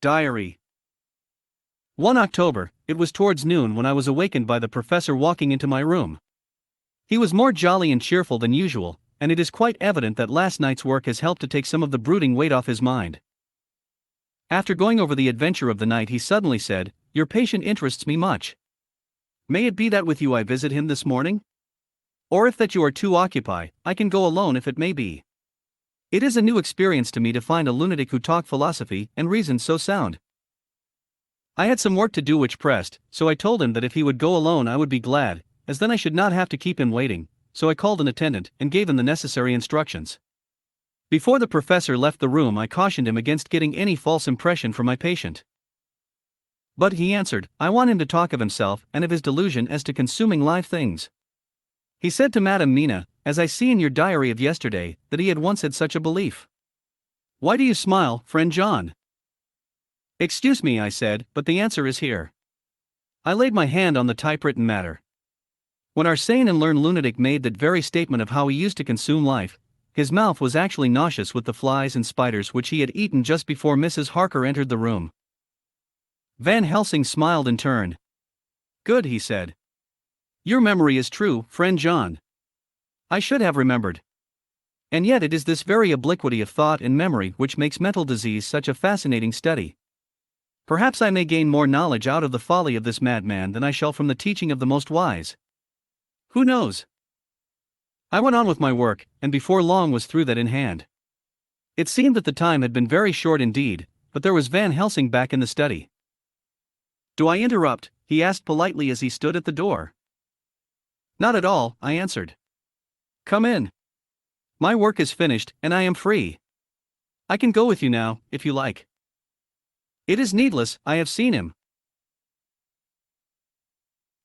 Diary. 1 October, it was towards noon when I was awakened by the professor walking into my room. He was more jolly and cheerful than usual, and it is quite evident that last night's work has helped to take some of the brooding weight off his mind. After going over the adventure of the night, he suddenly said, "Your patient interests me much. May it be that with you I visit him this morning? Or if that you are too occupied, I can go alone if it may be. It is a new experience to me to find a lunatic who talk philosophy and reason so sound." I had some work to do which pressed, so I told him that if he would go alone I would be glad, as then I should not have to keep him waiting, so I called an attendant and gave him the necessary instructions. Before the professor left the room I cautioned him against getting any false impression from my patient. But he answered, I want him to talk of himself and of his delusion as to consuming live things. He said to Madame Mina, as I see in your diary of yesterday, that he had once had such a belief. Why do you smile, friend John? Excuse me, I said, but the answer is here. I laid my hand on the typewritten matter. When our sane and learned lunatic made that very statement of how he used to consume life, his mouth was actually nauseous with the flies and spiders which he had eaten just before Mrs. Harker entered the room. Van Helsing smiled in turn. Good, he said. Your memory is true, friend John. I should have remembered. And yet it is this very obliquity of thought and memory which makes mental disease such a fascinating study. Perhaps I may gain more knowledge out of the folly of this madman than I shall from the teaching of the most wise. Who knows? I went on with my work, and before long was through that in hand. It seemed that the time had been very short indeed, but there was Van Helsing back in the study. Do I interrupt? He asked politely as he stood at the door. Not at all, I answered. Come in. My work is finished, and I am free. I can go with you now, if you like. It is needless, I have seen him.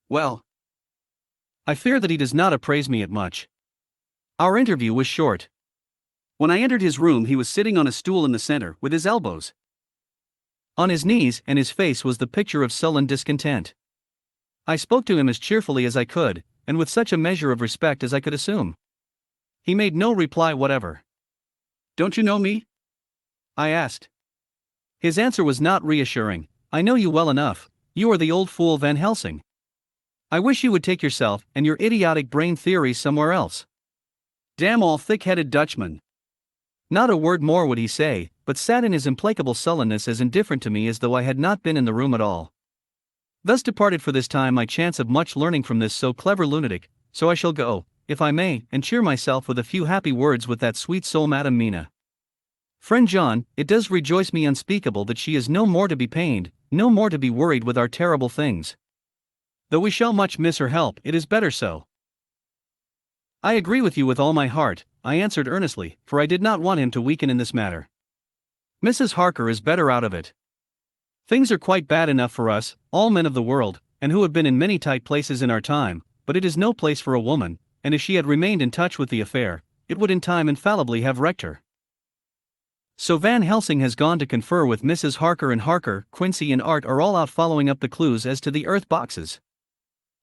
Well, I fear that he does not appraise me at much. Our interview was short. When I entered his room, he was sitting on a stool in the center, with his elbows on his knees, and his face was the picture of sullen discontent. I spoke to him as cheerfully as I could, and with such a measure of respect as I could assume. He made no reply whatever. Don't you know me? I asked. His answer was not reassuring. I know you well enough. You are the old fool Van Helsing. I wish you would take yourself and your idiotic brain theories somewhere else. Damn all thick-headed Dutchmen. Not a word more would he say, but sat in his implacable sullenness as indifferent to me as though I had not been in the room at all. Thus departed for this time my chance of much learning from this so clever lunatic, so I shall go, if I may, and cheer myself with a few happy words with that sweet soul Madame Mina. Friend John, it does rejoice me unspeakable that she is no more to be pained, no more to be worried with our terrible things. Though we shall much miss her help, it is better so. I agree with you with all my heart, I answered earnestly, for I did not want him to weaken in this matter. Mrs. Harker is better out of it. Things are quite bad enough for us, all men of the world, and who have been in many tight places in our time, but it is no place for a woman, and if she had remained in touch with the affair, it would in time infallibly have wrecked her. So Van Helsing has gone to confer with Mrs. Harker, and Harker, Quincy and Art are all out following up the clues as to the earth boxes.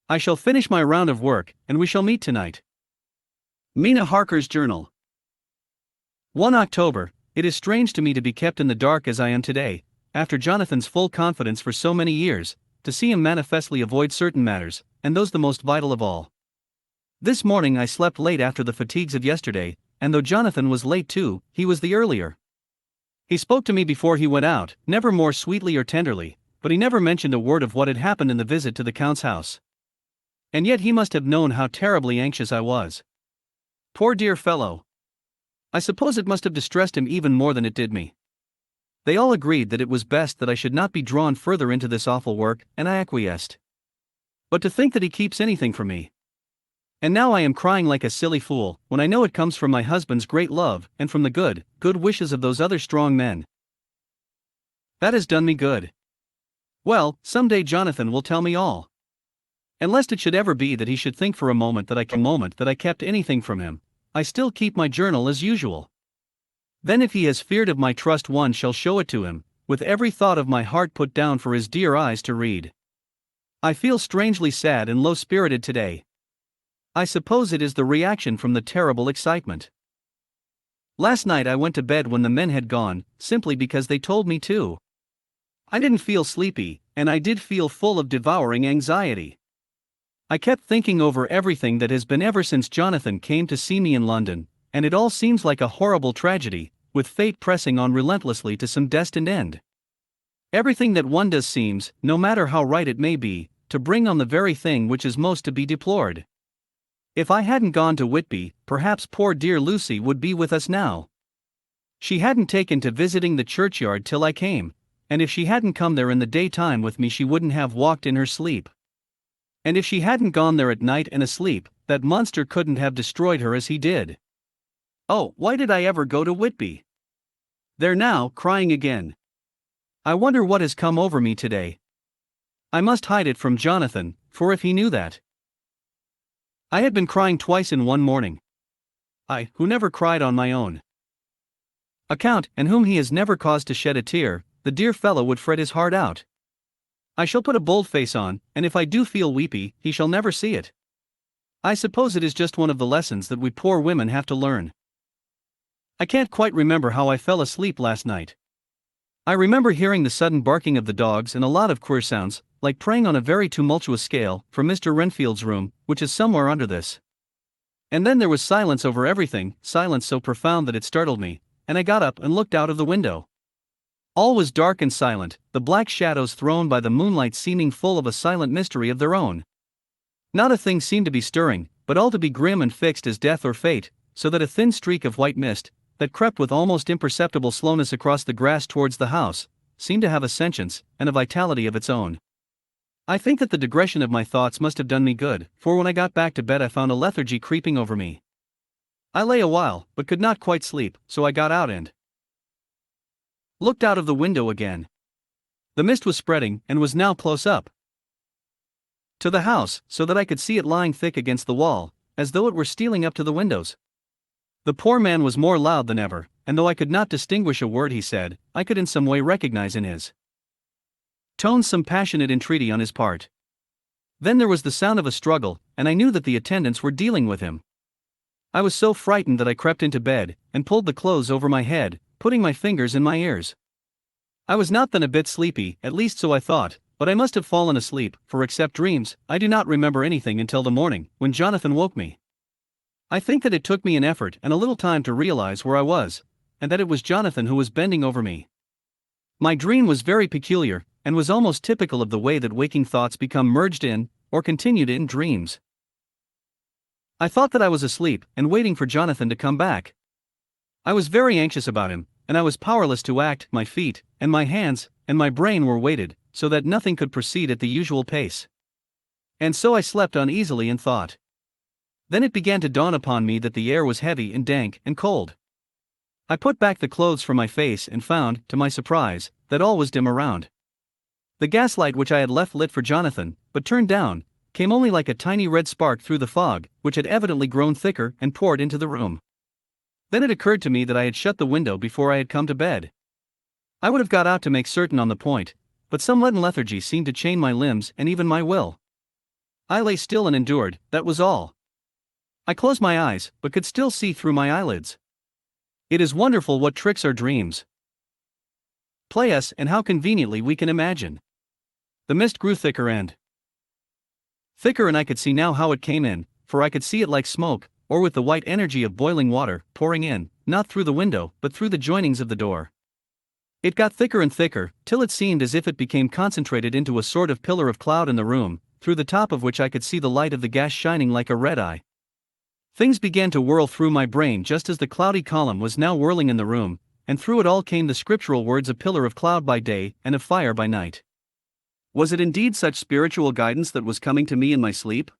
I shall finish my round of work, and we shall meet tonight. Mina Harker's Journal. 1 October, it is strange to me to be kept in the dark as I am today, after Jonathan's full confidence for so many years, to see him manifestly avoid certain matters, and those the most vital of all. This morning I slept late after the fatigues of yesterday, and though Jonathan was late too, he was the earlier. He spoke to me before he went out, never more sweetly or tenderly, but he never mentioned a word of what had happened in the visit to the Count's house. And yet he must have known how terribly anxious I was. Poor dear fellow. I suppose it must have distressed him even more than it did me. They all agreed that it was best that I should not be drawn further into this awful work, and I acquiesced. But to think that he keeps anything from me. And now I am crying like a silly fool, when I know it comes from my husband's great love, and from the good wishes of those other strong men. That has done me good. Well, some day Jonathan will tell me all. And lest it should ever be that he should think for a moment that I kept anything from him, I still keep my journal as usual. Then if he has feared of my trust, one shall show it to him, with every thought of my heart put down for his dear eyes to read. I feel strangely sad and low-spirited today. I suppose it is the reaction from the terrible excitement. Last night I went to bed when the men had gone, simply because they told me to. I didn't feel sleepy, and I did feel full of devouring anxiety. I kept thinking over everything that has been ever since Jonathan came to see me in London, and it all seems like a horrible tragedy, with fate pressing on relentlessly to some destined end. Everything that one does seems, no matter how right it may be, to bring on the very thing which is most to be deplored. If I hadn't gone to Whitby, perhaps poor dear Lucy would be with us now. She hadn't taken to visiting the churchyard till I came, and if she hadn't come there in the daytime with me she wouldn't have walked in her sleep. And if she hadn't gone there at night and asleep, that monster couldn't have destroyed her as he did. Oh, why did I ever go to Whitby? There now, crying again. I wonder what has come over me today. I must hide it from Jonathan, for if he knew that. I had been crying twice in one morning. I, who never cried on my own account, and whom he has never caused to shed a tear, the dear fellow would fret his heart out. I shall put a bold face on, and if I do feel weepy, he shall never see it. I suppose it is just one of the lessons that we poor women have to learn. I can't quite remember how I fell asleep last night. I remember hearing the sudden barking of the dogs and a lot of queer sounds, like praying on a very tumultuous scale, from Mr. Renfield's room, which is somewhere under this. And then there was silence over everything, silence so profound that it startled me, and I got up and looked out of the window. All was dark and silent, the black shadows thrown by the moonlight seeming full of a silent mystery of their own. Not a thing seemed to be stirring, but all to be grim and fixed as death or fate, so that a thin streak of white mist, that crept with almost imperceptible slowness across the grass towards the house, seemed to have a sentience, and a vitality of its own. I think that the digression of my thoughts must have done me good, for when I got back to bed I found a lethargy creeping over me. I lay a while, but could not quite sleep, so I got out and looked out of the window again. The mist was spreading, and was now close up to the house, so that I could see it lying thick against the wall, as though it were stealing up to the windows. The poor man was more loud than ever, and though I could not distinguish a word he said, I could in some way recognize in his tones some passionate entreaty on his part. Then there was the sound of a struggle, and I knew that the attendants were dealing with him. I was so frightened that I crept into bed, and pulled the clothes over my head, putting my fingers in my ears. I was not then a bit sleepy, at least so I thought, but I must have fallen asleep, for except dreams, I do not remember anything until the morning, when Jonathan woke me. I think that it took me an effort and a little time to realize where I was, and that it was Jonathan who was bending over me. My dream was very peculiar, and was almost typical of the way that waking thoughts become merged in, or continued in, dreams. I thought that I was asleep, and waiting for Jonathan to come back. I was very anxious about him, and I was powerless to act. My feet, and my hands, and my brain were weighted, so that nothing could proceed at the usual pace. And so I slept uneasily and thought. Then it began to dawn upon me that the air was heavy and dank and cold. I put back the clothes from my face and found, to my surprise, that all was dim around. The gaslight which I had left lit for Jonathan, but turned down, came only like a tiny red spark through the fog, which had evidently grown thicker and poured into the room. Then it occurred to me that I had shut the window before I had come to bed. I would have got out to make certain on the point, but some leaden lethargy seemed to chain my limbs and even my will. I lay still and endured, that was all. I closed my eyes, but could still see through my eyelids. It is wonderful what tricks our dreams play us, and how conveniently we can imagine. The mist grew thicker and thicker, and I could see now how it came in, for I could see it like smoke, or with the white energy of boiling water, pouring in, not through the window, but through the joinings of the door. It got thicker and thicker, till it seemed as if it became concentrated into a sort of pillar of cloud in the room, through the top of which I could see the light of the gas shining like a red eye. Things began to whirl through my brain just as the cloudy column was now whirling in the room, and through it all came the scriptural words, a pillar of cloud by day, and of fire by night. Was it indeed such spiritual guidance that was coming to me in my sleep?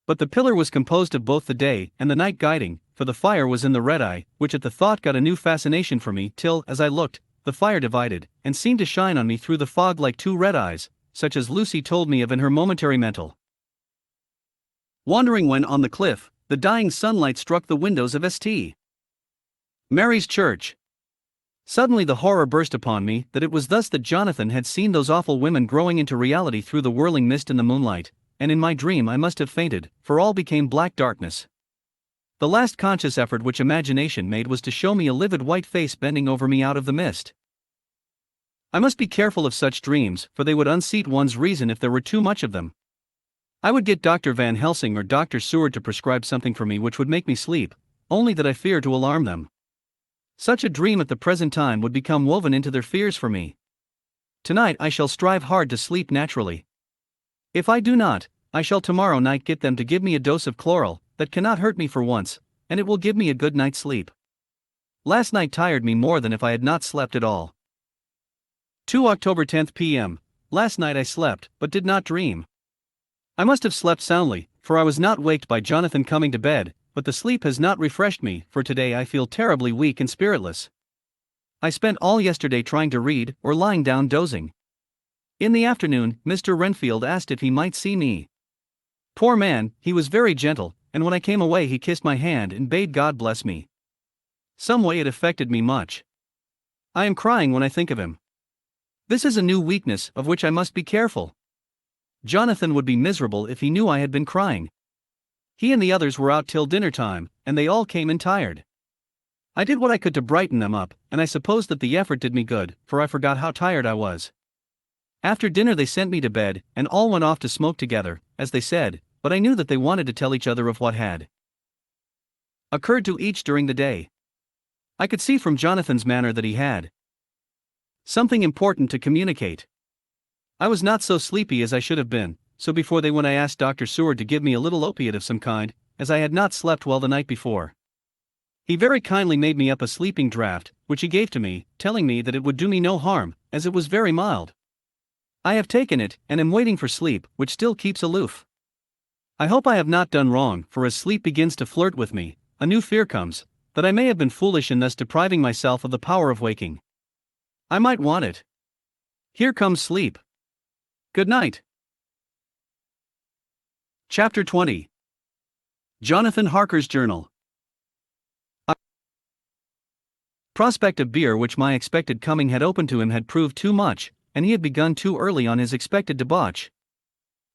But the pillar was composed of both the day and the night guiding, for the fire was in the red eye, which at the thought got a new fascination for me, till, as I looked, the fire divided, and seemed to shine on me through the fog like two red eyes, such as Lucy told me of in her momentary mental wandering when, on the cliff, the dying sunlight struck the windows of St. Mary's Church. Suddenly the horror burst upon me that it was thus that Jonathan had seen those awful women growing into reality through the whirling mist in the moonlight, and in my dream I must have fainted, for all became black darkness. The last conscious effort which imagination made was to show me a livid white face bending over me out of the mist. I must be careful of such dreams, for they would unseat one's reason if there were too much of them. I would get Dr. Van Helsing or Dr. Seward to prescribe something for me which would make me sleep, only that I fear to alarm them. Such a dream at the present time would become woven into their fears for me. Tonight I shall strive hard to sleep naturally. If I do not, I shall tomorrow night get them to give me a dose of chloral, that cannot hurt me for once, and it will give me a good night's sleep. Last night tired me more than if I had not slept at all. 2 October 10 p.m. Last night I slept, but did not dream. I must have slept soundly, for I was not waked by Jonathan coming to bed, but the sleep has not refreshed me, for today I feel terribly weak and spiritless. I spent all yesterday trying to read, or lying down dozing. In the afternoon, Mr. Renfield asked if he might see me. Poor man, he was very gentle, and when I came away he kissed my hand and bade God bless me. Some way it affected me much. I am crying when I think of him. This is a new weakness, of which I must be careful. Jonathan would be miserable if he knew I had been crying. He and the others were out till dinner time, and they all came in tired. I did what I could to brighten them up, and I suppose that the effort did me good, for I forgot how tired I was. After dinner they sent me to bed, and all went off to smoke together, as they said, but I knew that they wanted to tell each other of what had occurred to each during the day. I could see from Jonathan's manner that he had something important to communicate. I was not so sleepy as I should have been, so before they went I asked Dr. Seward to give me a little opiate of some kind, as I had not slept well the night before. He very kindly made me up a sleeping draught, which he gave to me, telling me that it would do me no harm, as it was very mild. I have taken it, and am waiting for sleep, which still keeps aloof. I hope I have not done wrong, for as sleep begins to flirt with me, a new fear comes, that I may have been foolish in thus depriving myself of the power of waking. I might want it. Here comes sleep. Good night. Chapter 20. Jonathan Harker's Journal. Prospect of beer which my expected coming had opened to him had proved too much, and he had begun too early on his expected debauch.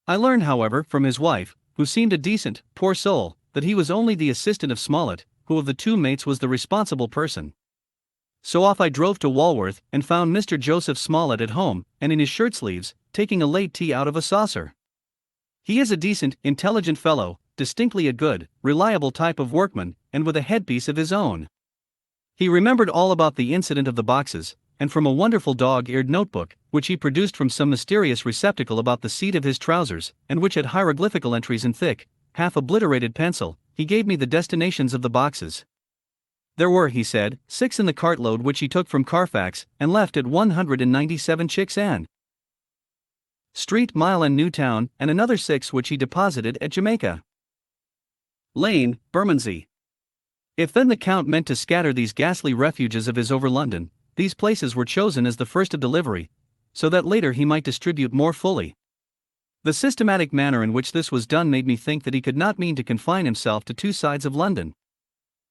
I learned, however, from his wife, who seemed a decent, poor soul, that he was only the assistant of Smollett, who of the two mates was the responsible person. So off I drove to Walworth, and found Mr. Joseph Smollett at home, and in his shirt-sleeves, taking a late tea out of a saucer. He is a decent, intelligent fellow, distinctly a good, reliable type of workman, and with a headpiece of his own. He remembered all about the incident of the boxes, and from a wonderful dog-eared notebook, which he produced from some mysterious receptacle about the seat of his trousers, and which had hieroglyphical entries in thick, half-obliterated pencil, he gave me the destinations of the boxes. There were, he said, 6 in the cartload which he took from Carfax, and left at 197 Chicks Ann Street, Mile End, Newtown, and another 6 which he deposited at Jamaica Lane, Bermondsey. If then the Count meant to scatter these ghastly refuges of his over London, these places were chosen as the first of delivery, so that later he might distribute more fully. The systematic manner in which this was done made me think that he could not mean to confine himself to 2 sides of London.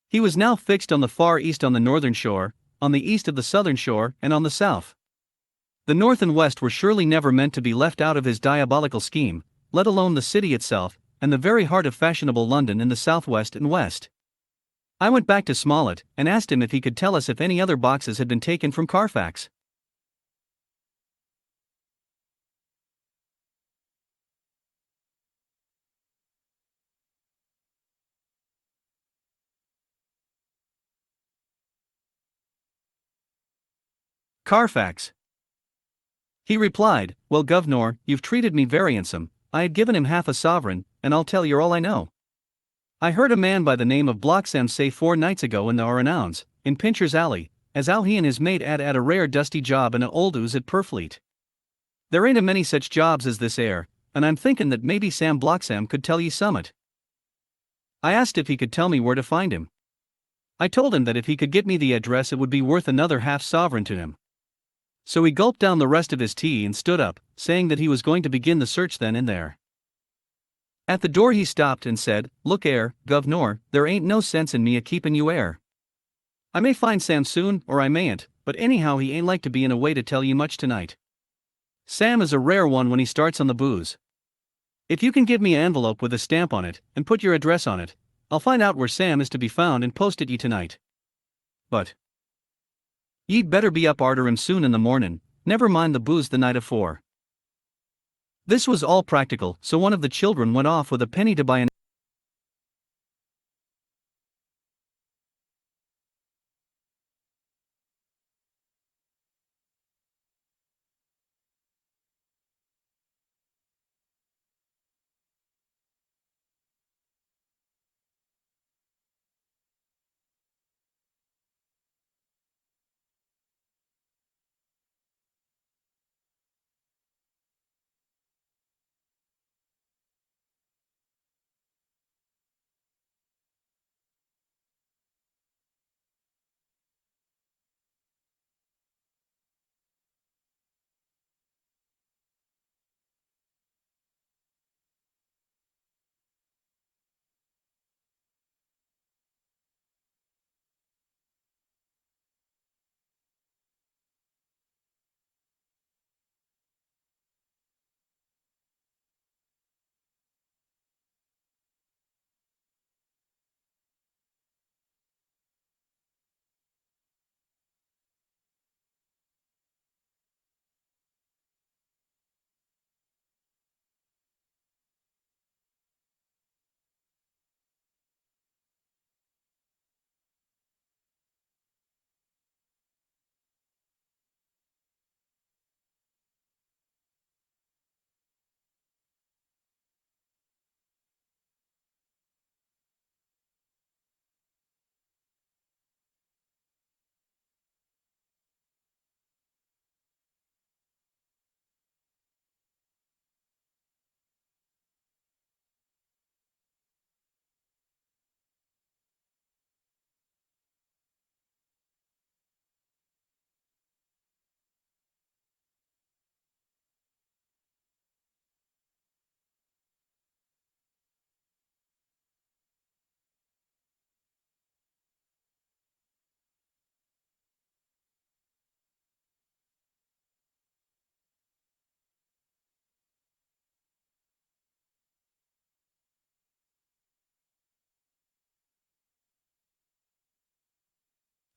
He was now fixed on the far east, on the northern shore, on the east of the southern shore, and on the south. The north and west were surely never meant to be left out of his diabolical scheme, let alone the city itself, and the very heart of fashionable London in the southwest and west. I went back to Smollett, and asked him if he could tell us if any other boxes had been taken from Carfax. Carfax. He replied, "Well, governor, you've treated me very handsome. I had given him half a sovereign, and I'll tell you all I know. I heard a man by the name of Bloxham say 4 nights ago in the Orenouns, in Pincher's Alley, as how he and his mate had a rare dusty job in a old ooze at Purfleet. There ain't a many such jobs as this air, and I'm thinking that maybe Sam Bloxham could tell ye summat." I asked if he could tell me where to find him. I told him that if he could get me the address it would be worth another half sovereign to him. So he gulped down the rest of his tea and stood up, saying that he was going to begin the search then and there. At the door he stopped and said, "Look 'ere, governor, there ain't no sense in me a-keepin' you 'ere. I may find Sam soon, or I mayn't, but anyhow he ain't like to be in a way to tell ye much tonight. Sam is a rare one when he starts on the booze. If you can give me an envelope with a stamp on it, and put your address on it, I'll find out where Sam is to be found and post it ye tonight. But ye'd better be up arter him soon in the mornin', never mind the booze the night afore. This was all practical, so one of the children went off with a penny to buy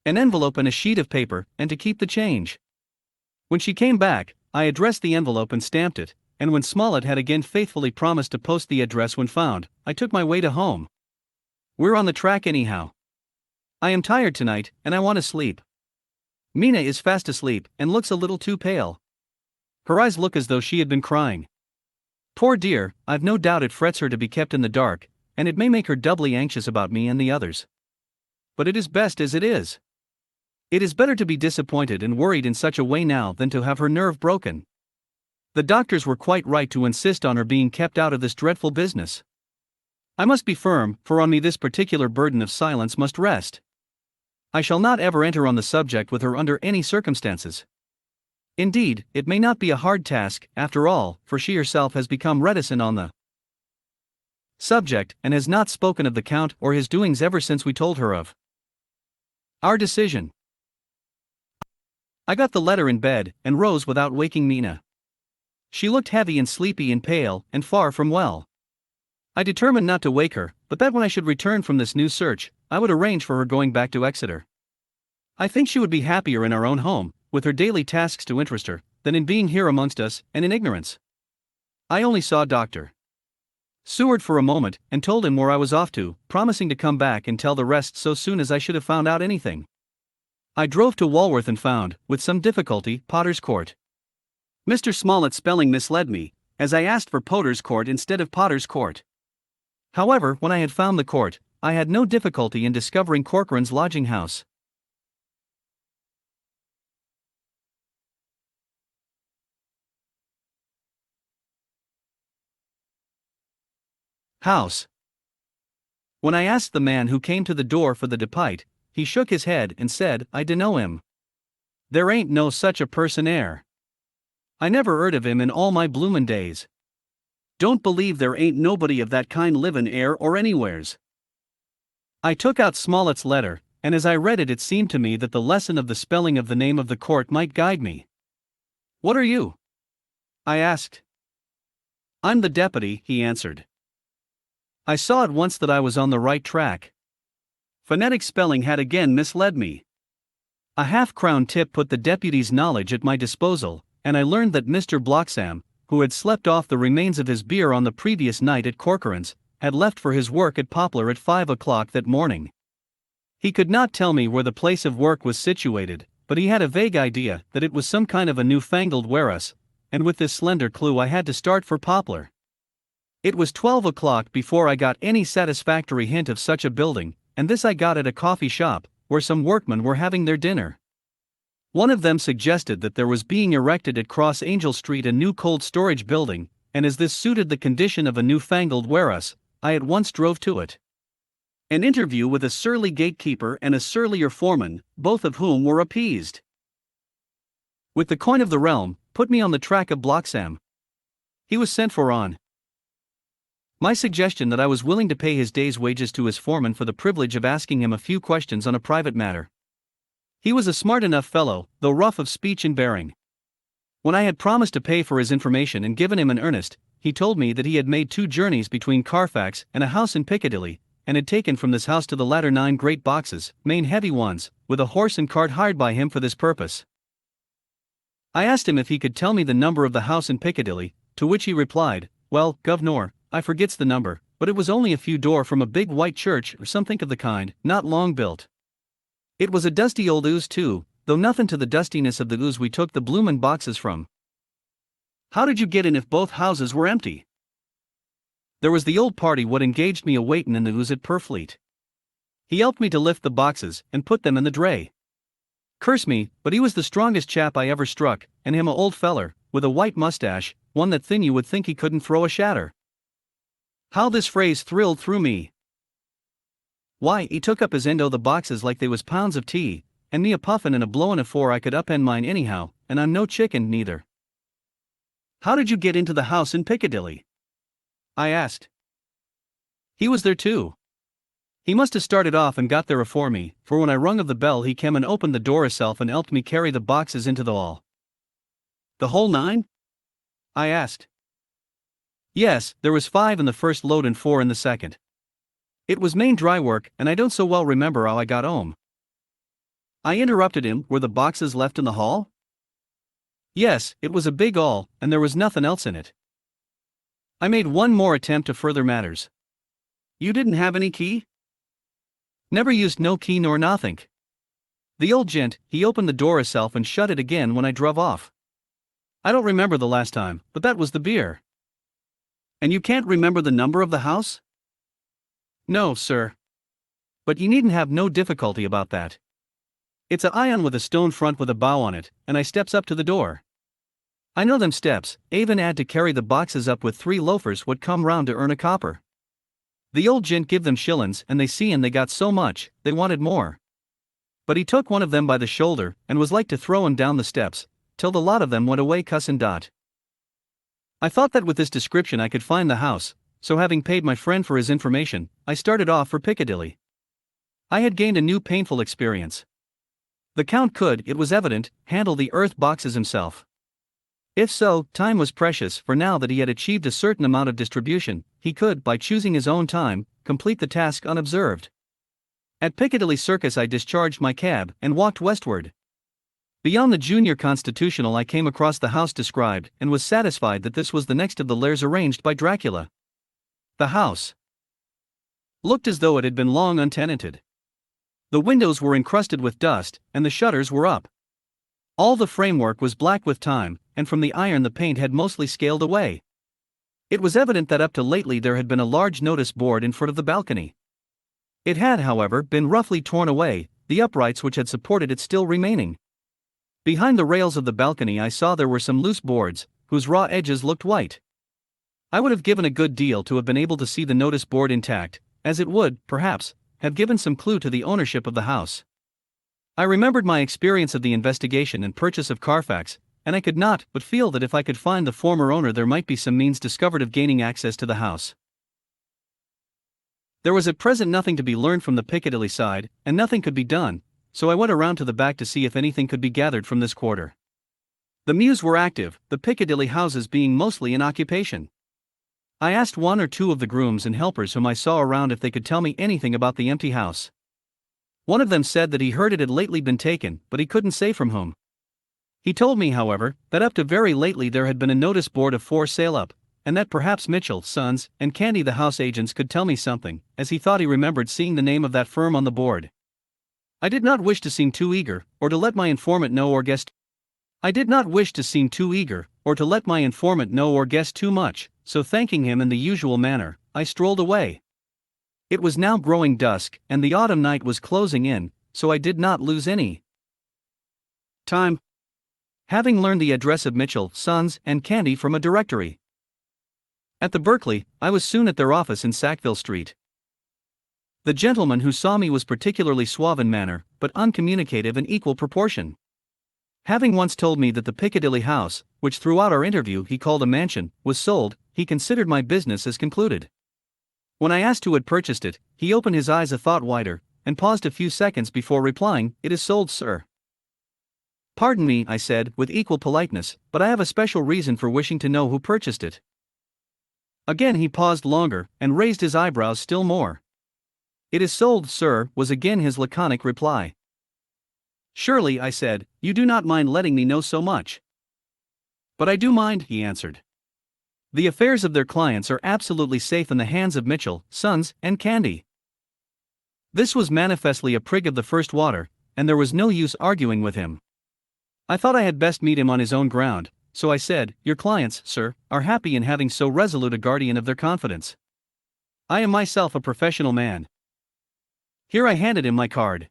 an envelope and a sheet of paper, and to keep the change. When she came back, I addressed the envelope and stamped it, and when Smollett had again faithfully promised to post the address when found, I took my way to home. We're on the track anyhow. I am tired tonight, and I want to sleep. Mina is fast asleep, and looks a little too pale. Her eyes look as though she had been crying. Poor dear, I've no doubt it frets her to be kept in the dark, and it may make her doubly anxious about me and the others. But it is best as it is. It is better to be disappointed and worried in such a way now than to have her nerve broken. The doctors were quite right to insist on her being kept out of this dreadful business. I must be firm, for on me this particular burden of silence must rest. I shall not ever enter on the subject with her under any circumstances. Indeed, it may not be a hard task, after all, for she herself has become reticent on the subject, and has not spoken of the Count or his doings ever since we told her of our decision. I got the letter in bed, and rose without waking Mina. She looked heavy and sleepy and pale, and far from well. I determined not to wake her, but that when I should return from this new search, I would arrange for her going back to Exeter. I think she would be happier in our own home, with her daily tasks to interest her, than in being here amongst us, and in ignorance. I only saw Dr. Seward for a moment, and told him where I was off to, promising to come back and tell the rest so soon as I should have found out anything. I drove to Walworth and found, with some difficulty, Potter's Court. Mr. Smollett's spelling misled me, as I asked for Potter's Court instead of Potter's Court. However, when I had found the court, I had no difficulty in discovering Corcoran's lodging house. When I asked the man who came to the door for the depite, he shook his head and said, I dunno him. There ain't no such a person 'ere. I never 'eard of him in all my bloomin' days. Don't believe there ain't nobody of that kind livin' 'ere or anywheres. I took out Smollett's letter, and as I read it, it seemed to me that the lesson of the spelling of the name of the court might guide me. What are you? I asked. I'm the deputy, he answered. I saw at once that I was on the right track. Phonetic spelling had again misled me. A half-crown tip put the deputy's knowledge at my disposal, and I learned that Mr. Bloxam, who had slept off the remains of his beer on the previous night at Corcoran's, had left for his work at Poplar at 5 o'clock that morning. He could not tell me where the place of work was situated, but he had a vague idea that it was some kind of a newfangled warehouse, and with this slender clue I had to start for Poplar. It was 12 o'clock before I got any satisfactory hint of such a building, and this I got at a coffee shop, where some workmen were having their dinner. One of them suggested that there was being erected at Cross Angel Street a new cold storage building, and as this suited the condition of a newfangled warehouse, I at once drove to it. An interview with a surly gatekeeper and a surlier foreman, both of whom were appeased with the coin of the realm, put me on the track of Bloxam. He was sent for on my suggestion that I was willing to pay his day's wages to his foreman for the privilege of asking him a few questions on a private matter. He was a smart enough fellow, though rough of speech and bearing. When I had promised to pay for his information and given him an earnest, he told me that he had made 2 journeys between Carfax and a house in Piccadilly, and had taken from this house to the latter 9 great boxes, main heavy ones, with a horse and cart hired by him for this purpose. I asked him if he could tell me the number of the house in Piccadilly, to which he replied, "Well, governor, I forgets the number, but it was only a few door from a big white church or something of the kind, not long built. It was a dusty old ooze too, though nothing to the dustiness of the ooze we took the bloomin' boxes from." "How did you get in if both houses were empty?" "There was the old party what engaged me a waitin' in the ooze at Purfleet. He helped me to lift the boxes and put them in the dray. Curse me, but he was the strongest chap I ever struck, and him a old feller, with a white mustache, one that thin you would think he couldn't throw a shatter." How this phrase thrilled through me! Why, he took up his end o' the boxes like they was pounds of tea, and me a puffin' and a blowin' afore I could upend mine anyhow, and I'm no chicken neither. "How did you get into the house in Piccadilly?" I asked. "He was there too. He must have started off and got there afore me, for when I rung of the bell he came and opened the door hisself and helped me carry the boxes into the hall." "The whole 9? I asked. "Yes, there was 5 in the first load and 4 in the second. It was main dry work, and I don't so well remember how I got home." I interrupted him. "Were the boxes left in the hall?" "Yes, it was a big hall, and there was nothing else in it." I made one more attempt to further matters. "You didn't have any key?" "Never used no key nor nothink. The old gent, he opened the door hisself and shut it again when I druv off. I don't remember the last time, but that was the beer." "And you can't remember the number of the house?" "No, sir. But you needn't have no difficulty about that. It's a iron with a stone front with a bow on it, and I steps up to the door. I know them steps, even 'ad to carry the boxes up with 3 loafers what come round to earn a copper. The old gent give them shillin's and they seein' they got so much, they wanted more. But he took one of them by the shoulder and was like to throw him down the steps, till the lot of them went away cussin' dot. I thought that with this description I could find the house, so having paid my friend for his information, I started off for Piccadilly. I had gained a new painful experience. The Count could, it was evident, handle the earth boxes himself. If so, time was precious, for now that he had achieved a certain amount of distribution, he could, by choosing his own time, complete the task unobserved. At Piccadilly Circus I discharged my cab and walked westward. Beyond the Junior Constitutional I came across the house described, and was satisfied that this was the next of the lairs arranged by Dracula. The house looked as though it had been long untenanted. The windows were encrusted with dust, and the shutters were up. All the framework was black with time, and from the iron the paint had mostly scaled away. It was evident that up to lately there had been a large notice board in front of the balcony. It had, however, been roughly torn away, the uprights which had supported it still remaining. Behind the rails of the balcony I saw there were some loose boards, whose raw edges looked white. I would have given a good deal to have been able to see the notice board intact, as it would, perhaps, have given some clue to the ownership of the house. I remembered my experience of the investigation and purchase of Carfax, and I could not but feel that if I could find the former owner there might be some means discovered of gaining access to the house. There was at present nothing to be learned from the Piccadilly side, and nothing could be done, so I went around to the back to see if anything could be gathered from this quarter. The mews were active, the Piccadilly houses being mostly in occupation. I asked 1 or 2 of the grooms and helpers whom I saw around if they could tell me anything about the empty house. One of them said that he heard it had lately been taken, but he couldn't say from whom. He told me, however, that up to very lately there had been a notice board of for sale up, and that perhaps Mitchell, Sons, and Candy the house agents could tell me something, as he thought he remembered seeing the name of that firm on the board. I did not wish to seem too eager, or to let my informant know or guess. I did not wish to seem too eager, or to let my informant know or guess too much, so thanking him in the usual manner, I strolled away. It was now growing dusk, and the autumn night was closing in, so I did not lose any time. Having learned the address of Mitchell, Sons, and Candy from a directory at the Berkeley, I was soon at their office in Sackville Street. The gentleman who saw me was particularly suave in manner, but uncommunicative in equal proportion. Having once told me that the Piccadilly house, which throughout our interview he called a mansion, was sold, he considered my business as concluded. When I asked who had purchased it, he opened his eyes a thought wider, and paused a few seconds before replying, "It is sold, sir." "Pardon me," I said, with equal politeness, "but I have a special reason for wishing to know who purchased it." Again he paused longer, and raised his eyebrows still more. "It is sold, sir," was again his laconic reply. "Surely," I said, "you do not mind letting me know so much." "But I do mind," he answered. "The affairs of their clients are absolutely safe in the hands of Mitchell, Sons, and Candy." This was manifestly a prig of the first water, and there was no use arguing with him. I thought I had best meet him on his own ground, so I said, "Your clients, sir, are happy in having so resolute a guardian of their confidence. I am myself a professional man." Here I handed him my card.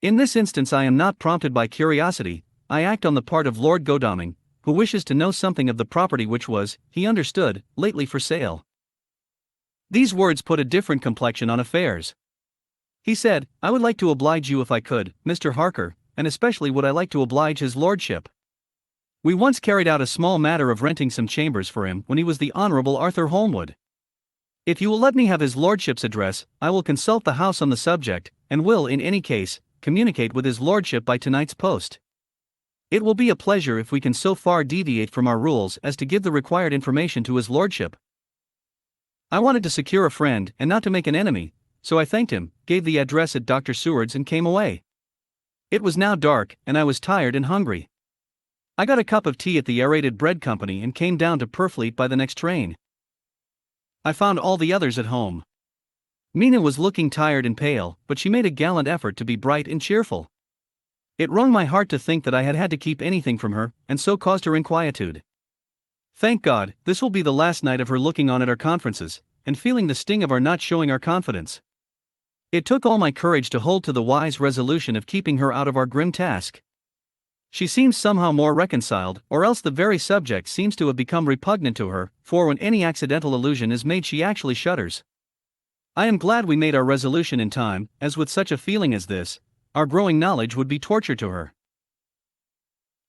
In this instance I am not prompted by curiosity, I act on the part of Lord Godalming, who wishes to know something of the property which was, he understood, lately for sale. These words put a different complexion on affairs. He said, "I would like to oblige you if I could, Mr. Harker, and especially would I like to oblige his lordship. We once carried out a small matter of renting some chambers for him when he was the Honourable Arthur Holmwood. If you will let me have his lordship's address, I will consult the house on the subject, and will, in any case, communicate with his lordship by tonight's post. It will be a pleasure if we can so far deviate from our rules as to give the required information to his lordship." I wanted to secure a friend and not to make an enemy, so I thanked him, gave the address at Dr. Seward's and came away. It was now dark, and I was tired and hungry. I got a cup of tea at the Aerated Bread Company and came down to Purfleet by the next train. I found all the others at home. Mina was looking tired and pale, but she made a gallant effort to be bright and cheerful. It wrung my heart to think that I had had to keep anything from her, and so caused her inquietude. Thank God, this will be the last night of her looking on at our conferences, and feeling the sting of our not showing our confidence. It took all my courage to hold to the wise resolution of keeping her out of our grim task. She seems somehow more reconciled, or else the very subject seems to have become repugnant to her, for when any accidental allusion is made she actually shudders. I am glad we made our resolution in time, as with such a feeling as this, our growing knowledge would be torture to her.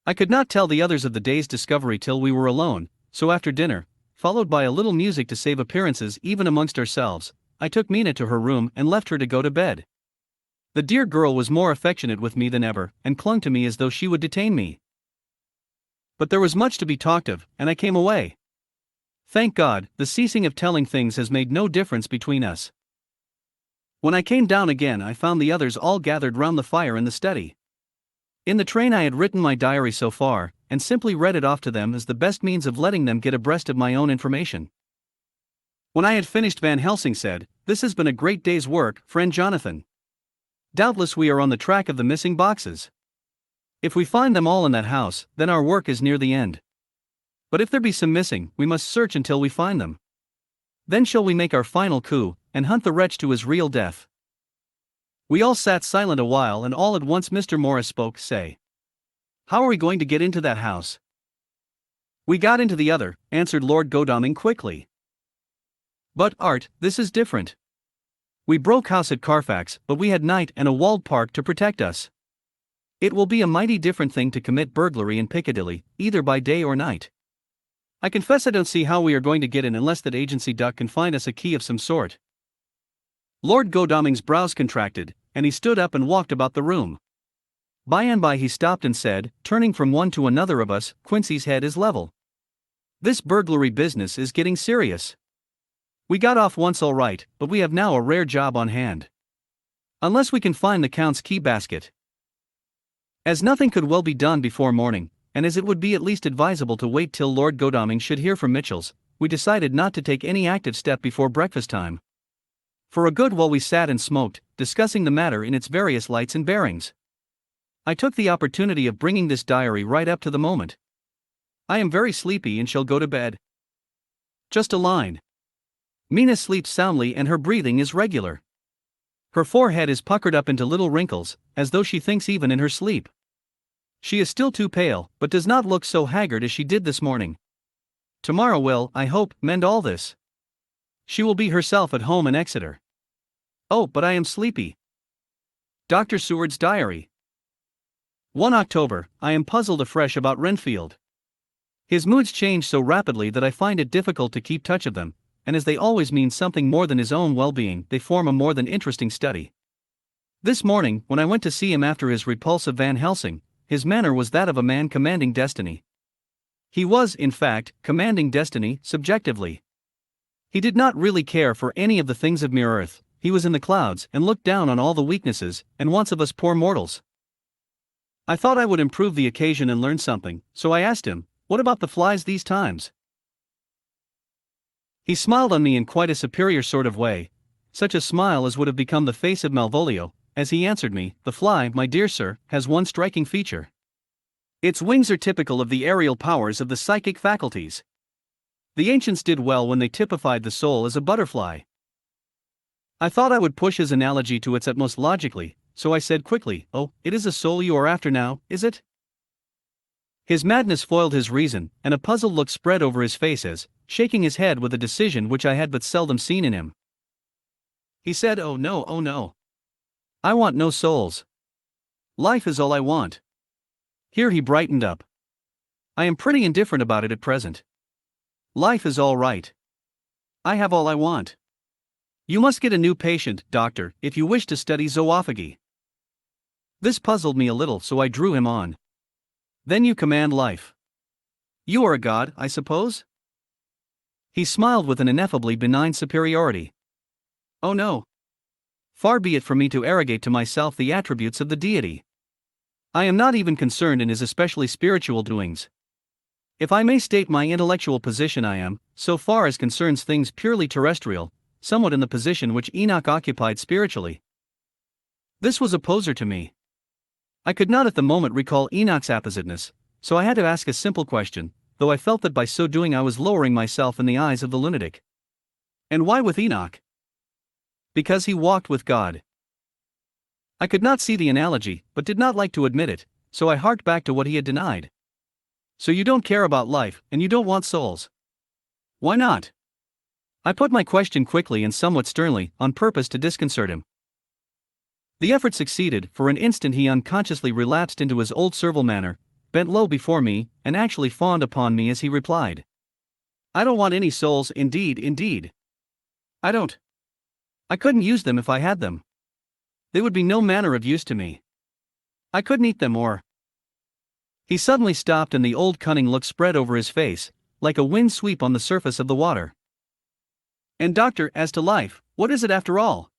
I could not tell the others of the day's discovery till we were alone, so after dinner, followed by a little music to save appearances even amongst ourselves, I took Mina to her room and left her to go to bed. The dear girl was more affectionate with me than ever, and clung to me as though she would detain me. But there was much to be talked of, and I came away. Thank God, the ceasing of telling things has made no difference between us. When I came down again I found the others all gathered round the fire in the study. In the train I had written my diary so far, and simply read it off to them as the best means of letting them get abreast of my own information. When I had finished, Van Helsing said, "This has been a great day's work, friend Jonathan. Doubtless we are on the track of the missing boxes. If we find them all in that house, then our work is near the end. But if there be some missing, we must search until we find them. Then shall we make our final coup, and hunt the wretch to his real death." We all sat silent a while, and all at once Mr. Morris spoke, say, "How are we going to get into that house?" "We got into the other," answered Lord Godalming quickly. "But, Art, this is different. We broke house at Carfax, but we had night and a walled park to protect us. It will be a mighty different thing to commit burglary in Piccadilly, either by day or night. I confess I don't see how we are going to get in unless that agency duck can find us a key of some sort." Lord Godalming's brows contracted, and he stood up and walked about the room. By and by he stopped and said, turning from one to another of us, "Quincy's head is level. This burglary business is getting serious. We got off once all right, but we have now a rare job on hand. Unless we can find the Count's key basket. As nothing could well be done before morning, and as it would be at least advisable to wait till Lord Godalming should hear from Mitchell's, we decided not to take any active step before breakfast time. For a good while we sat and smoked, discussing the matter in its various lights and bearings. I took the opportunity of bringing this diary right up to the moment. I am very sleepy and shall go to bed. Just a line. Mina sleeps soundly and her breathing is regular. Her forehead is puckered up into little wrinkles, as though she thinks even in her sleep. She is still too pale, but does not look so haggard as she did this morning. Tomorrow will, I hope, mend all this. She will be herself at home in Exeter. Oh, but I am sleepy. Dr. Seward's Diary. 1 October, I am puzzled afresh about Renfield. His moods change so rapidly that I find it difficult to keep touch of them, and as they always mean something more than his own well-being, they form a more than interesting study. This morning, when I went to see him after his repulse of Van Helsing, his manner was that of a man commanding destiny. He was, in fact, commanding destiny, subjectively. He did not really care for any of the things of mere earth. He was in the clouds and looked down on all the weaknesses and wants of us poor mortals. I thought I would improve the occasion and learn something, so I asked him, "What about the flies these times?" He smiled on me in quite a superior sort of way, such a smile as would have become the face of Malvolio, as he answered me, "The fly, my dear sir, has one striking feature. Its wings are typical of the aerial powers of the psychic faculties. The ancients did well when they typified the soul as a butterfly." I thought I would push his analogy to its utmost logically, so I said quickly, "Oh, it is a soul you are after now, is it?" His madness foiled his reason, and a puzzled look spread over his face as, shaking his head with a decision which I had but seldom seen in him, he said, "Oh no, oh no. I want no souls. Life is all I want." Here he brightened up. "I am pretty indifferent about it at present. Life is all right. I have all I want. You must get a new patient, doctor, if you wish to study zoophagy." This puzzled me a little, so I drew him on. "Then you command life. You are a god, I suppose?" He smiled with an ineffably benign superiority. "Oh no. Far be it from me to arrogate to myself the attributes of the deity. I am not even concerned in his especially spiritual doings. If I may state my intellectual position, I am, so far as concerns things purely terrestrial, somewhat in the position which Enoch occupied spiritually." This was a poser to me. I could not at the moment recall Enoch's appositeness, so I had to ask a simple question, though I felt that by so doing I was lowering myself in the eyes of the lunatic. "And why with Enoch?" "Because he walked with God." I could not see the analogy, but did not like to admit it, so I harked back to what he had denied. "So you don't care about life, and you don't want souls?" "Why not?" I put my question quickly and somewhat sternly, on purpose to disconcert him. The effort succeeded. For an instant he unconsciously relapsed into his old servile manner, bent low before me, and actually fawned upon me as he replied, "I don't want any souls, indeed, indeed. I don't. I couldn't use them if I had them. They would be no manner of use to me. I couldn't eat them or—" He suddenly stopped and the old cunning look spread over his face, like a wind sweep on the surface of the water. "And doctor, as to life, what is it after all?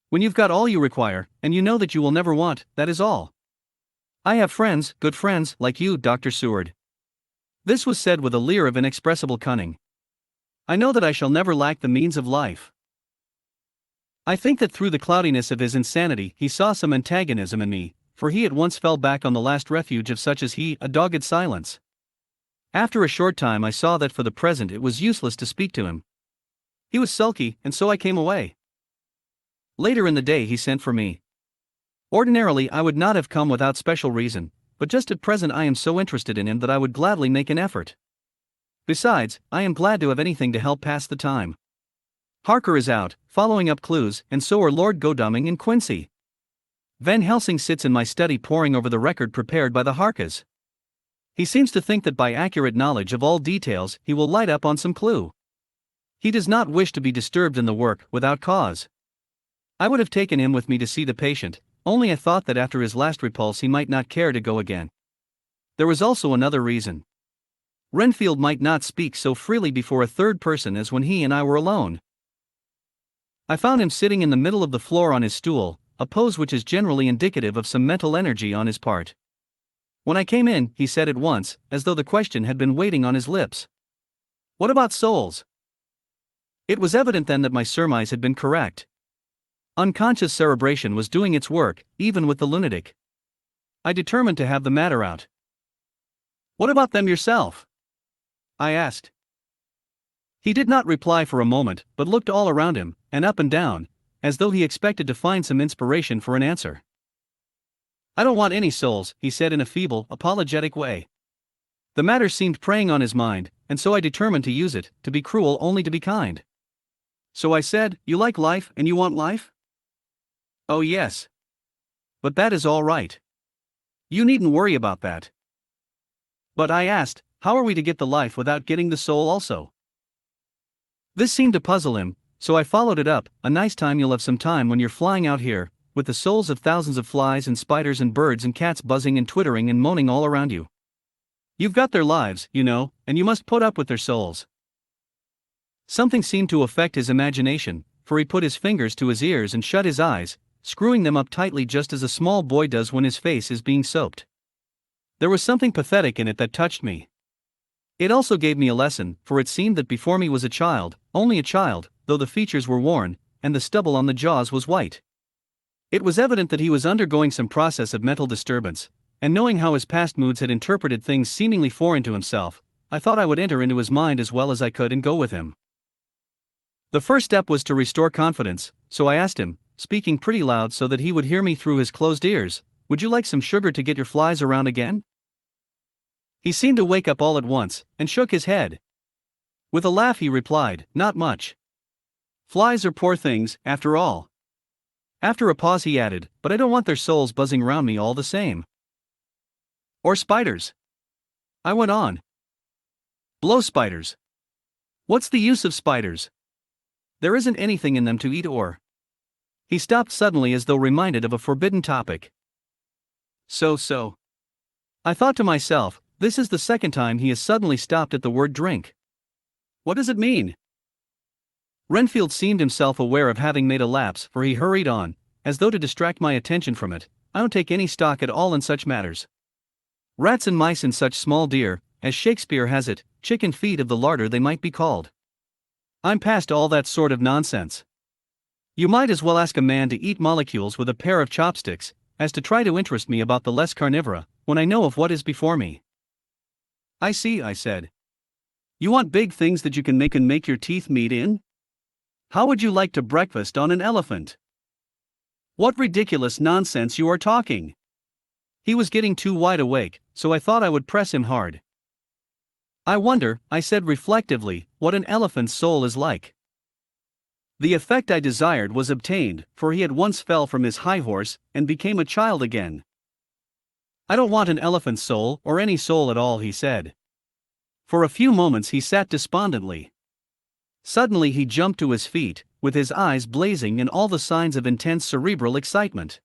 When you've got all you require, and you know that you will never want, that is all. I have friends, good friends, like you, Dr. Seward." This was said with a leer of inexpressible cunning. "I know that I shall never lack the means of life." I think that through the cloudiness of his insanity he saw some antagonism in me, for he at once fell back on the last refuge of such as he, a dogged silence. After a short time I saw that for the present it was useless to speak to him. He was sulky, and so I came away. Later in the day he sent for me. Ordinarily I would not have come without special reason, but just at present I am so interested in him that I would gladly make an effort. Besides, I am glad to have anything to help pass the time. Harker is out, following up clues, and so are Lord Godalming and Quincy. Van Helsing sits in my study poring over the record prepared by the Harkas. He seems to think that by accurate knowledge of all details he will light up on some clue. He does not wish to be disturbed in the work without cause. I would have taken him with me to see the patient, only I thought that after his last repulse he might not care to go again. There was also another reason. Renfield might not speak so freely before a third person as when he and I were alone. I found him sitting in the middle of the floor on his stool, a pose which is generally indicative of some mental energy on his part. When I came in, he said at once, as though the question had been waiting on his lips. "What about souls?" It was evident then that my surmise had been correct. Unconscious cerebration was doing its work, even with the lunatic. I determined to have the matter out. "What about them yourself?" I asked. He did not reply for a moment, but looked all around him, and up and down, as though he expected to find some inspiration for an answer. "I don't want any souls," he said in a feeble, apologetic way. The matter seemed preying on his mind, and so I determined to use it, to be cruel only to be kind. So I said, "You like life and you want life?" "Oh yes. But that is all right. You needn't worry about that." "But," I asked, "how are we to get the life without getting the soul also?" This seemed to puzzle him, so I followed it up. "A nice time you'll have some time when you're flying out here, with the souls of thousands of flies and spiders and birds and cats buzzing and twittering and moaning all around you. You've got their lives, you know, and you must put up with their souls." Something seemed to affect his imagination, for he put his fingers to his ears and shut his eyes, screwing them up tightly just as a small boy does when his face is being soaped. There was something pathetic in it that touched me. It also gave me a lesson, for it seemed that before me was a child, only a child, though the features were worn, and the stubble on the jaws was white. It was evident that he was undergoing some process of mental disturbance, and knowing how his past moods had interpreted things seemingly foreign to himself, I thought I would enter into his mind as well as I could and go with him. The first step was to restore confidence, so I asked him, speaking pretty loud so that he would hear me through his closed ears, "Would you like some sugar to get your flies around again?" He seemed to wake up all at once, and shook his head. With a laugh he replied, "Not much. Flies are poor things, after all." After a pause he added, "But I don't want their souls buzzing round me all the same." "Or spiders," I went on. "Blow spiders. What's the use of spiders? There isn't anything in them to eat or—" He stopped suddenly as though reminded of a forbidden topic. So. I thought to myself, this is the second time he has suddenly stopped at the word drink. What does it mean? Renfield seemed himself aware of having made a lapse, for he hurried on, as though to distract my attention from it. "I don't take any stock at all in such matters. Rats and mice and such small deer, as Shakespeare has it, chicken feet of the larder they might be called. I'm past all that sort of nonsense. You might as well ask a man to eat molecules with a pair of chopsticks, as to try to interest me about the less carnivora, when I know of what is before me." "I see," I said. "You want big things that you can make your teeth meet in? How would you like to breakfast on an elephant?" "What ridiculous nonsense you are talking!" He was getting too wide awake, so I thought I would press him hard. "I wonder," I said reflectively, "what an elephant's soul is like." The effect I desired was obtained, for he at once fell from his high horse, and became a child again. "I don't want an elephant's soul, or any soul at all," he said. For a few moments he sat despondently. Suddenly he jumped to his feet, with his eyes blazing and all the signs of intense cerebral excitement.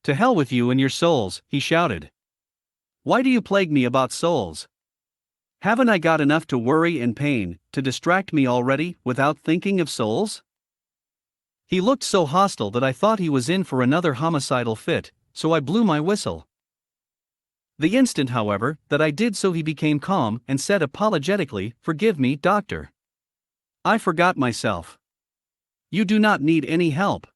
"To hell with you and your souls," he shouted. "Why do you plague me about souls? Haven't I got enough to worry and pain, to distract me already, without thinking of souls?" He looked so hostile that I thought he was in for another homicidal fit, so I blew my whistle. The instant, however, that I did so he became calm and said apologetically, "Forgive me, doctor. I forgot myself. You do not need any help.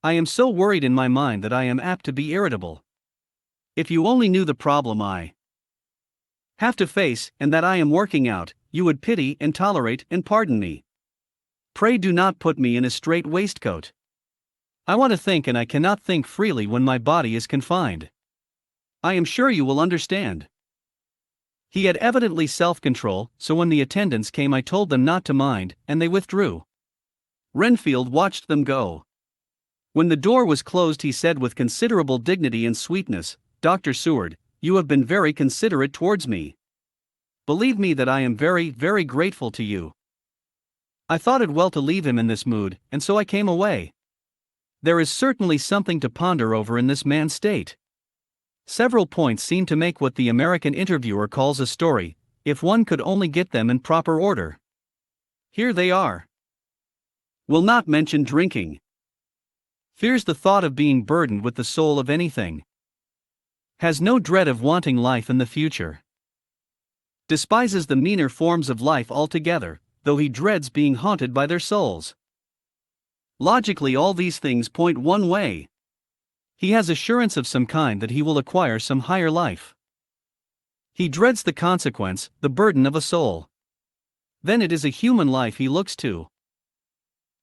I am so worried in my mind that I am apt to be irritable. If you only knew the problem I have to face, and that I am working out, you would pity and tolerate and pardon me. Pray do not put me in a strait waistcoat. I want to think, and I cannot think freely when my body is confined. I am sure you will understand." He had evidently self-control, so when the attendants came I told them not to mind, and they withdrew. Renfield watched them go. When the door was closed he said with considerable dignity and sweetness, "Dr. Seward, you have been very considerate towards me. Believe me that I am very, very grateful to you." I thought it well to leave him in this mood, and so I came away. There is certainly something to ponder over in this man's state. Several points seem to make what the American interviewer calls a story, if one could only get them in proper order. Here they are. Will not mention drinking. Fears the thought of being burdened with the soul of anything. Has no dread of wanting life in the future. Despises the meaner forms of life altogether, though he dreads being haunted by their souls. Logically, all these things point one way. He has assurance of some kind that he will acquire some higher life. He dreads the consequence, the burden of a soul. Then it is a human life he looks to.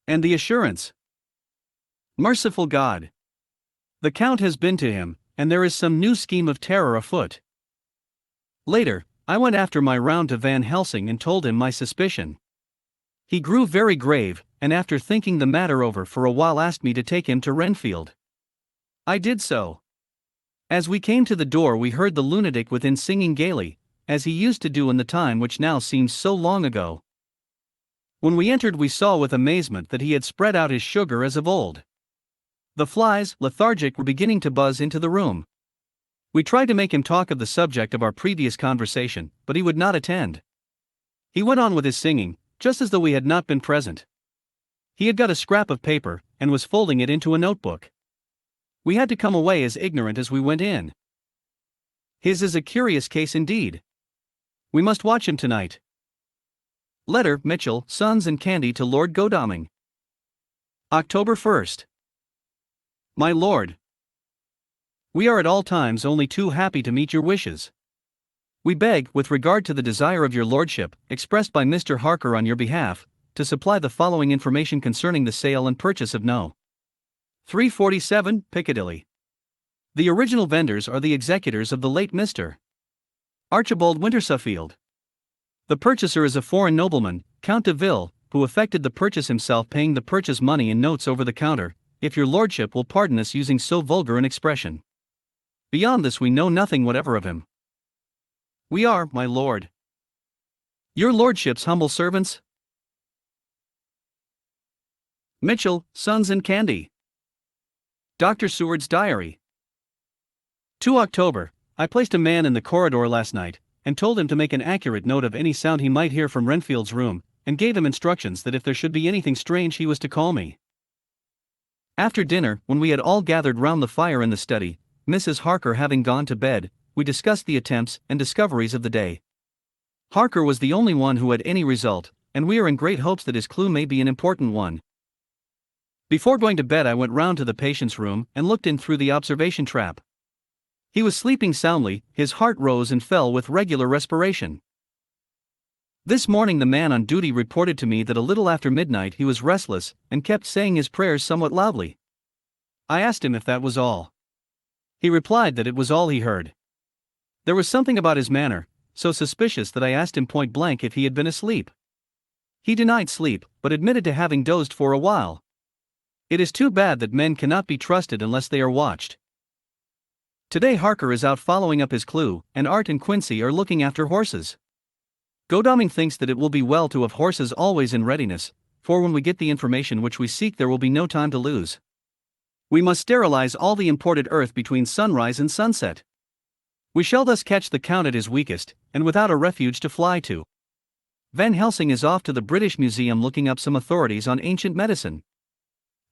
And the assurance. Merciful God! The Count has been to him, and there is some new scheme of terror afoot. Later, I went after my round to Van Helsing and told him my suspicion. He grew very grave, and after thinking the matter over for a while asked me to take him to Renfield. I did so. As we came to the door we heard the lunatic within singing gaily, as he used to do in the time which now seems so long ago. When we entered we saw with amazement that he had spread out his sugar as of old. The flies, lethargic, were beginning to buzz into the room. We tried to make him talk of the subject of our previous conversation, but he would not attend. He went on with his singing, just as though we had not been present. He had got a scrap of paper, and was folding it into a notebook. We had to come away as ignorant as we went in. His is a curious case indeed. We must watch him tonight. Letter, Mitchell, Sons and Candy to Lord Godalming. October 1st. My Lord, we are at all times only too happy to meet your wishes. We beg, with regard to the desire of your lordship, expressed by Mr. Harker on your behalf, to supply the following information concerning the sale and purchase of No. 347, Piccadilly. The original vendors are the executors of the late Mr. Archibald Wintersuffield. The purchaser is a foreign nobleman, Count de Ville, who effected the purchase himself, paying the purchase money in notes over the counter, if your lordship will pardon us using so vulgar an expression. Beyond this we know nothing whatever of him. We are, my lord, your lordship's humble servants. Mitchell, Sons and Candy. Dr. Seward's Diary. 2 October. I placed a man in the corridor last night, and told him to make an accurate note of any sound he might hear from Renfield's room, and gave him instructions that if there should be anything strange he was to call me. After dinner, when we had all gathered round the fire in the study, Mrs. Harker having gone to bed, we discussed the attempts and discoveries of the day. Harker was the only one who had any result, and we are in great hopes that his clue may be an important one. Before going to bed I went round to the patient's room and looked in through the observation trap. He was sleeping soundly, his heart rose and fell with regular respiration. This morning the man on duty reported to me that a little after midnight he was restless, and kept saying his prayers somewhat loudly. I asked him if that was all. He replied that it was all he heard. There was something about his manner, so suspicious that I asked him point blank if he had been asleep. He denied sleep, but admitted to having dozed for a while. It is too bad that men cannot be trusted unless they are watched. Today Harker is out following up his clue, and Art and Quincy are looking after horses. Godalming thinks that it will be well to have horses always in readiness, for when we get the information which we seek there will be no time to lose. We must sterilize all the imported earth between sunrise and sunset. We shall thus catch the Count at his weakest, and without a refuge to fly to. Van Helsing is off to the British Museum looking up some authorities on ancient medicine.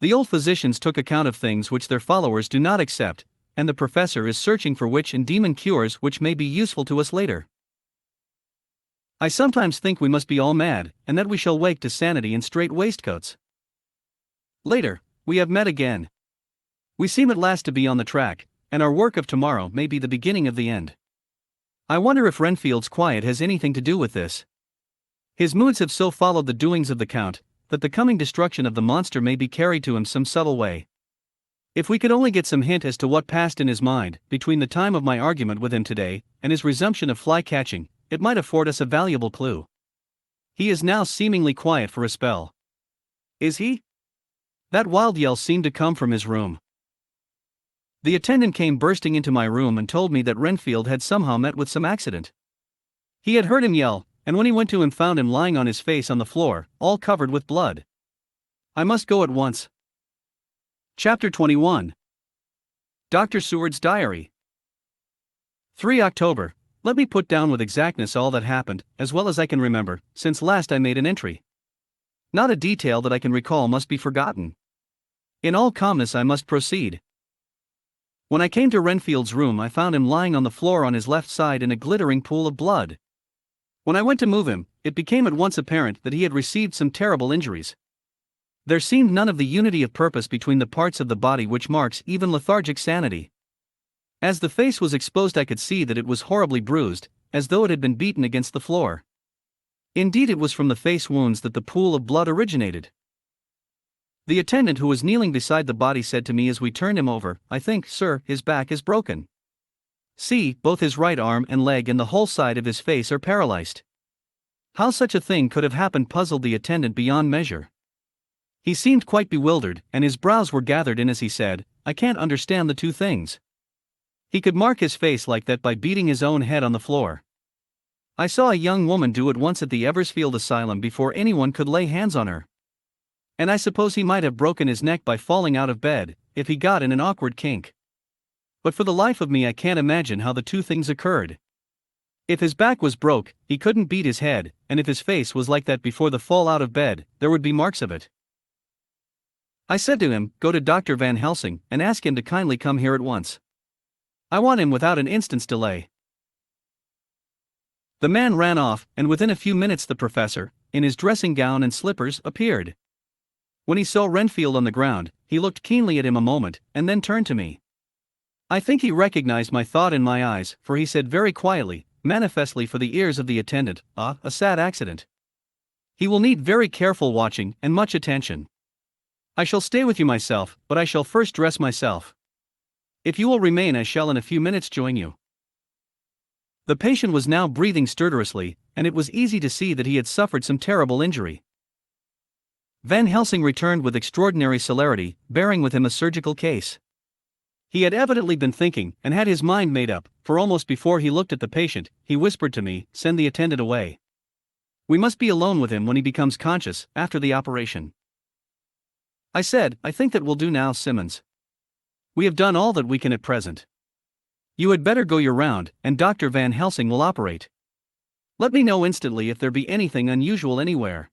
The old physicians took account of things which their followers do not accept, and the professor is searching for witch and demon cures which may be useful to us later. I sometimes think we must be all mad, and that we shall wake to sanity in strait waistcoats. Later, we have met again. We seem at last to be on the track, and our work of tomorrow may be the beginning of the end. I wonder if Renfield's quiet has anything to do with this. His moods have so followed the doings of the Count, that the coming destruction of the monster may be carried to him some subtle way. If we could only get some hint as to what passed in his mind, between the time of my argument with him today, and his resumption of fly-catching, it might afford us a valuable clue. He is now seemingly quiet for a spell. Is he? That wild yell seemed to come from his room. The attendant came bursting into my room and told me that Renfield had somehow met with some accident. He had heard him yell, and when he went to him found him lying on his face on the floor, all covered with blood. I must go at once. Chapter 21. Dr. Seward's Diary. 3 October. Let me put down with exactness all that happened, as well as I can remember, since last I made an entry. Not a detail that I can recall must be forgotten. In all calmness I must proceed. When I came to Renfield's room I found him lying on the floor on his left side in a glittering pool of blood. When I went to move him, it became at once apparent that he had received some terrible injuries. There seemed none of the unity of purpose between the parts of the body which marks even lethargic sanity. As the face was exposed I could see that it was horribly bruised, as though it had been beaten against the floor. Indeed, it was from the face wounds that the pool of blood originated. The attendant who was kneeling beside the body said to me as we turned him over, "I think, sir, his back is broken. See, both his right arm and leg and the whole side of his face are paralyzed." How such a thing could have happened puzzled the attendant beyond measure. He seemed quite bewildered, and his brows were gathered in as he said, "I can't understand the two things. He could mark his face like that by beating his own head on the floor. I saw a young woman do it once at the Eversfield Asylum before anyone could lay hands on her. And I suppose he might have broken his neck by falling out of bed, if he got in an awkward kink. But for the life of me I can't imagine how the two things occurred. If his back was broke, he couldn't beat his head, and if his face was like that before the fall out of bed, there would be marks of it." I said to him, "Go to Dr. Van Helsing, and ask him to kindly come here at once. I want him without an instant's delay." The man ran off, and within a few minutes the professor, in his dressing gown and slippers, appeared. When he saw Renfield on the ground, he looked keenly at him a moment, and then turned to me. I think he recognized my thought in my eyes, for he said very quietly, manifestly for the ears of the attendant, "A sad accident. He will need very careful watching, and much attention. I shall stay with you myself, but I shall first dress myself. If you will remain I shall in a few minutes join you." The patient was now breathing stertorously, and it was easy to see that he had suffered some terrible injury. Van Helsing returned with extraordinary celerity, bearing with him a surgical case. He had evidently been thinking, and had his mind made up, for almost before he looked at the patient, he whispered to me, "Send the attendant away. We must be alone with him when he becomes conscious, after the operation." I said, "I think that will do now, Simmons. We have done all that we can at present. You had better go your round, and Dr. Van Helsing will operate. Let me know instantly if there be anything unusual anywhere."